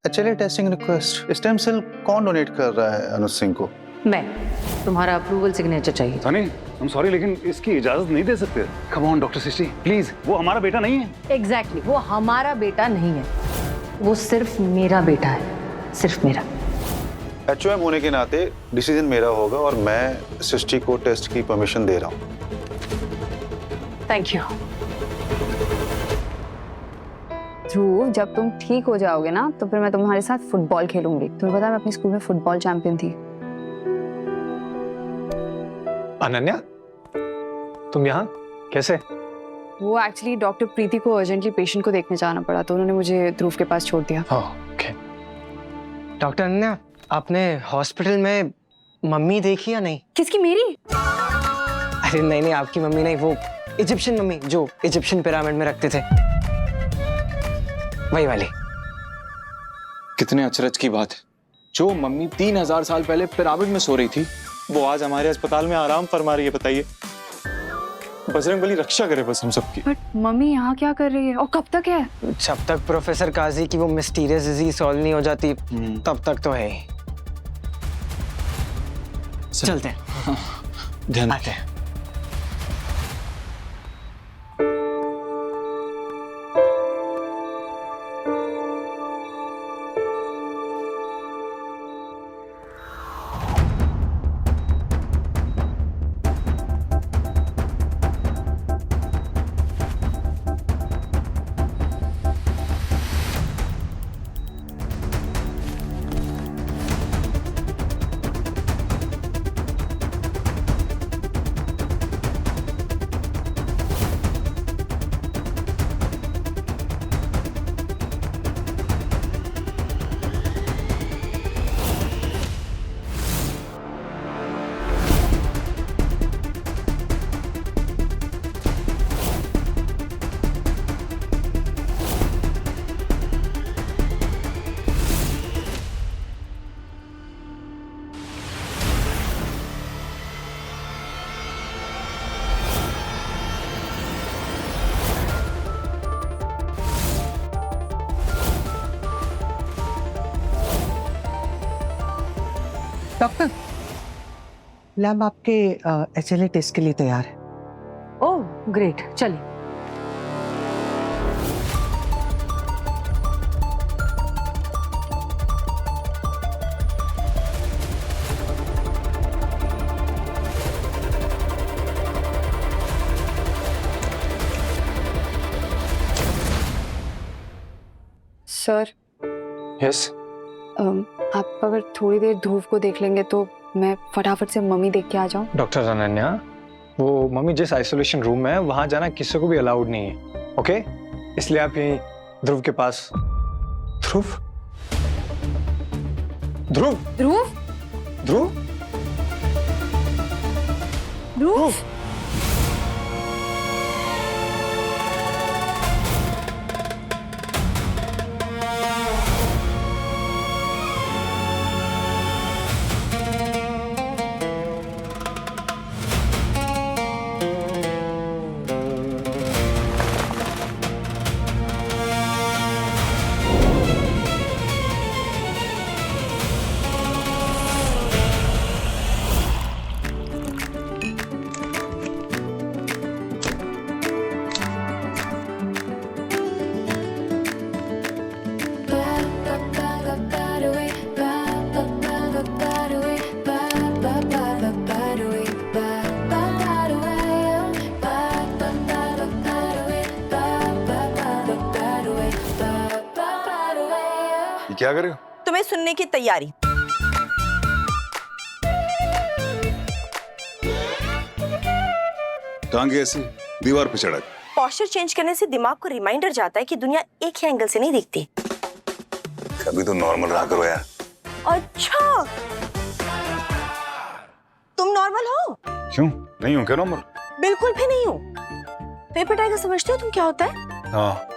चलिए testing request. Stem cell कौन donate कर रहा है अनुज सिंह को? मैं। तुम्हारा अप्रूवल सिग्नेचर चाहिए। सनी, I'm sorry, लेकिन इसकी इजाजत नहीं दे सकते। Come on, doctor Srishti, please. वो हमारा बेटा नहीं है। एग्जैक्टली, वो हमारा बेटा नहीं है, वो सिर्फ मेरा बेटा है, सिर्फ मेरा। HOM होने के नाते डिसीजन मेरा होगा और मैं सृष्टि को टेस्ट की परमिशन दे रहा हूँ। Thank you. ध्रुव, जब तुम ठीक हो जाओगे ना तो फिर मैं तुम्हारे साथ फुटबॉल खेलूंगी। तुम्हें पता है मैं अपने स्कूल में फुटबॉल चैंपियन थी। अनन्या, तुम यहाँ कैसे? वो एक्चुअली डॉक्टर प्रीति को अर्जेंटली पेशेंट को देखने जाना पड़ा तो उन्होंने मुझे ध्रुव के पास छोड़ दिया। ओके। डॉक्टर अनन्या, आपने हॉस्पिटल में मम्मी देखी या नहीं? किसकी? मेरी? अरे नहीं नहीं, आपकी मम्मी नहीं, वो इजिप्शियन मम्मी जो इजिप्शियन पिरामिड में रखते थे, वही वाली। कितने अचरज की बात है, जो मम्मी 3000 साल पहले पिरामिड में सो रही थी वो आज हमारे अस्पताल में आराम फरमा रही है। बताइए, बजरंगबली रक्षा करे बस हम सबकी। बट मम्मी यहाँ क्या कर रही है और कब तक है? जब तक प्रोफेसर काजी की वो मिस्टीरियस डिजीज सॉल्व नहीं हो जाती तब तक तो है ही। चलते हैं, ध्यान आते हैं। डॉक्टर, लैब आपके HLA टेस्ट के लिए तैयार है। ओह ग्रेट, चलिए। Sir, yes. आप अगर थोड़ी देर ध्रुव को देख लेंगे तो मैं फटाफट से मम्मी देख के आ जाऊं। डॉक्टर अनन्या, वो मम्मी जिस आइसोलेशन रूम में है वहां जाना किसी को भी अलाउड नहीं है, ओके? इसलिए आप यहीं ध्रुव के पास। ध्रुव? ध्रुव? ध्रुव? ध्रुव? ध्रुव? क्या कर रहे हो? तुम्हें सुनने की तैयारी। टांगे ऐसी दीवार पे चढ़ा। पोस्चर चेंज करने से दिमाग को रिमाइंडर जाता है कि दुनिया एक ही एंगल से नहीं दिखती। कभी तो नॉर्मल रहा करो यार। अच्छा, तुम नॉर्मल हो? क्यों नहीं हूँ? क्या नॉर्मल? बिल्कुल भी नहीं हूँ। पेपर टाइगर समझते हो तुम क्या होता है? हाँ,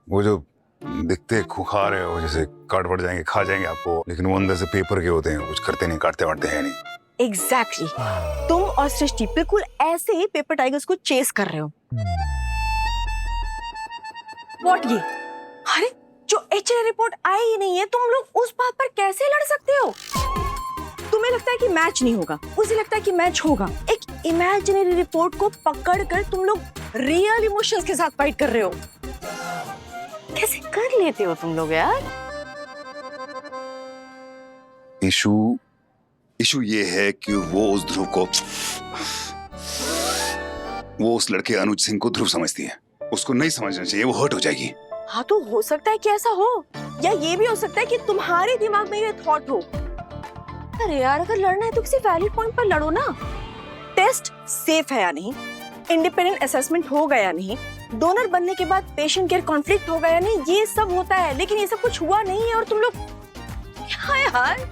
वो जो दिखते खुखार है, वो जैसे काट पड़ जाएंगे, खा जाएंगे आपको, लेकिन वो अंदर से पेपर के होते हैं, कुछ करते नहीं, काटते वाटते हैं नहीं। एग्जैक्टली। तुम और सृष्टि बिल्कुल ऐसे ही पेपर टाइगर्स को चेस कर रहे हो। व्हाट ये? अरे जो HLA रिपोर्ट आई ही नहीं है, तुम लोग उस बात पर कैसे लड़ सकते हो? तुम्हें लगता है कि मैच नहीं होगा, उसे लगता है कि मैच होगा। एक इमेजिनरी रिपोर्ट को पकड़कर तुम लोग रियल इमोशंस के साथ फाइट कर रहे हो। कैसे कर लेते हो तुम लोग यार? इशू ये है कि वो उस ध्रुव को, वो उस लड़के अनुज सिंह को ध्रुव समझती है। उसको नहीं समझना चाहिए, वो हर्ट हो जाएगी। हाँ तो हो सकता है कि ऐसा हो, या ये भी हो सकता है कि तुम्हारे दिमाग में ये थॉट हो। अरे यार, अगर लड़ना है तो किसी वैलिड पॉइंट पर लड़ो ना। टेस्ट सेफ है या नहीं, इंडिपेंडेंट असेसमेंट हो गया या नहीं, डोनर बनने के बाद पेशेंट केयर कॉन्फ्लिक्ट हो गया या नहीं, ये सब होता है। लेकिन ये सब कुछ हुआ नहीं है और तुम लोग क्या यार,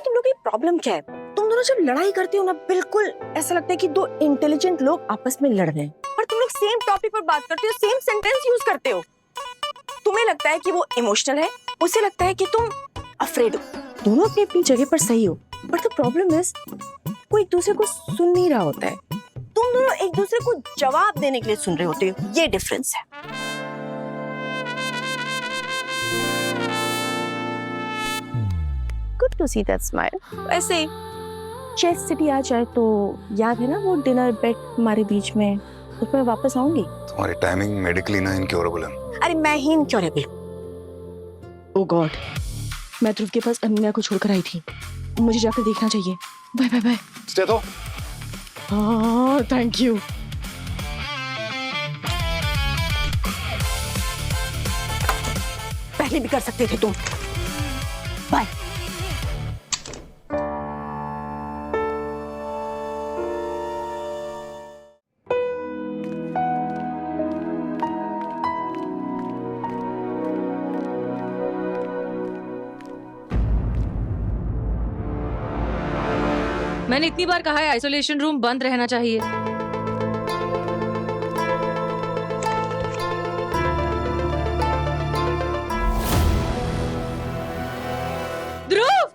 तुम लोग की प्रॉब्लम क्या है? तुम दोनों जब लड़ाई करते हो ना, बिल्कुल ऐसा लगता है कि दो इंटेलिजेंट लोग आपस में लड़ रहे हैं, पर तुम लोग सेम टॉपिक पर बात करते हो, सेम सेंटेंस यूज करते हो। तुम्हें लगता है कि वो इमोशनल है, उसे लगता है कि तुम अफ्रेड हो। दोनों अपनी अपनी जगह पर सही हो, बट द प्रॉब्लम इज वो एक दूसरे को सुन नहीं रहा होता है। तुम दोनों एक दूसरे को जवाब देने के लिए सुन रहे होते हो, ये डिफरेंस है। Good to see that smile. ऐसे चेस सिटी आ जाए तो याद है ना वो डिनर बेट हमारे बीच में, उसमें वापस आऊंगी। तुम्हारी टाइमिंग मेडिकली ना इनक्योरेबल है। अरे मैं ही इनक्योरेबल? ओह गॉड, मैं ध्रुव के पास अमीना को छोड़कर आई थी, मुझे जाकर देखना चाहिए। Bye bye bye. स्टे तो हाँ थैंक यू। पहले भी कर सकते थे तुम। बाय। मैंने इतनी बार कहा है आइसोलेशन रूम बंद रहना चाहिए। ध्रुव,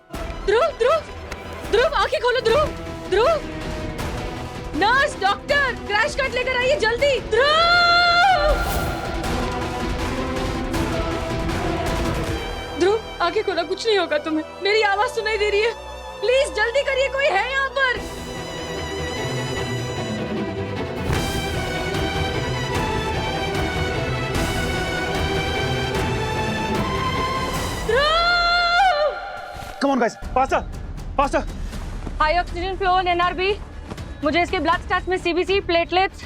ध्रुव, ध्रुव, ध्रुव, आंखें खोलो ध्रुव, ध्रुव। नर्स, डॉक्टर, क्रैश कार्ट लेकर आइए जल्दी। ध्रुव, ध्रुव, आंखें खोलो, कुछ नहीं होगा तुम्हें। मेरी आवाज सुनाई दे रही है, प्लीज जल्दी करिए, कोई है यहाँ पर। Come on guys, faster faster. High oxygen flow in NRB. मुझे इसके ब्लड स्टैट्स में CBC, platelets,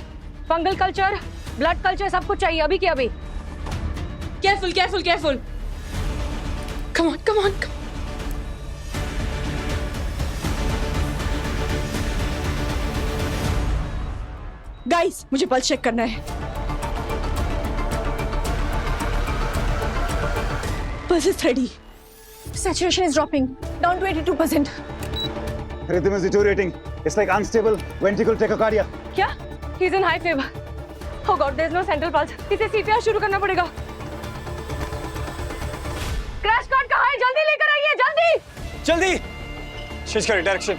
fungal culture, blood culture सब कुछ चाहिए अभी के अभी। Careful careful careful. Come on come on. Guys, मुझे पल्स चेक करना है। Pulse is 30। Saturation is dropping down to 82%। Rhythm is deteriorating. It's like unstable ventricular tachycardia. क्या? He's in high fever. Oh God, there's no central pulse. इसे CPR शुरू करना पड़ेगा। Crash cart कहाँ है? जल्दी लेकर आइए, जल्दी। जल्दी। शीश करिए डायरेक्शन।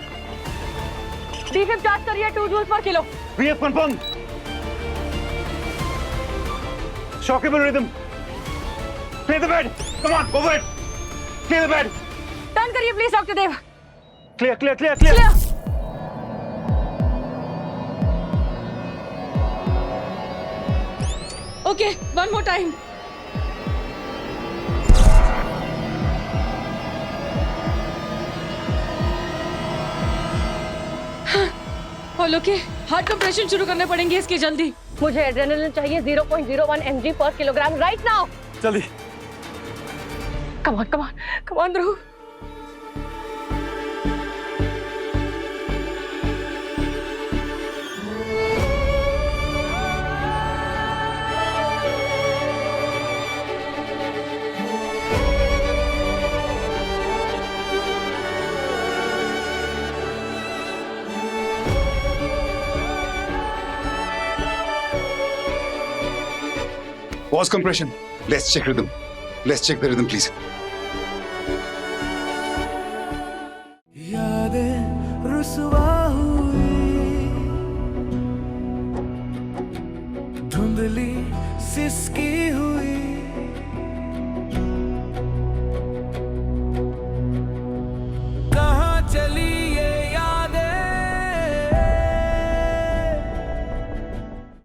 D5 चार्ज करिए 2 joules per kilo। We have confirmed. Shockable rhythm. Clear the bed. Come on, go for it. Clear the bed. Turn करिए please doctor Dev. Clear, clear, clear, clear. Clear. Okay, one more time. All okay. Heart compression शुरू करने पड़ेंगे इसके जल्दी। मुझे adrenaline चाहिए 0.01 mg पर kilogram right now. जल्दी। Come on come on come on Dhruv. Pause compression. Let's check rhythm. Let's check the rhythm, please. यादें रुसवा हुई, धुंधली सिसकी हुई।